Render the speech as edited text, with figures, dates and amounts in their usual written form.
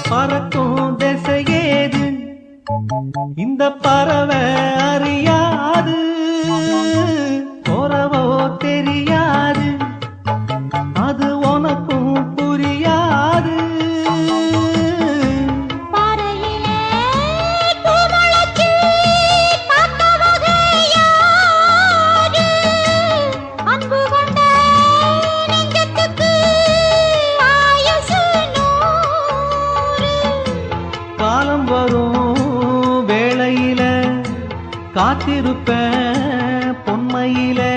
பறக்கும் திசையேது இந்த பறவை அறியாது போறவோ தெரியாது அது உனக்கும் புரியாது காலம் வரும் வேளையில காத்திருப்பேன் பொன்மையிலே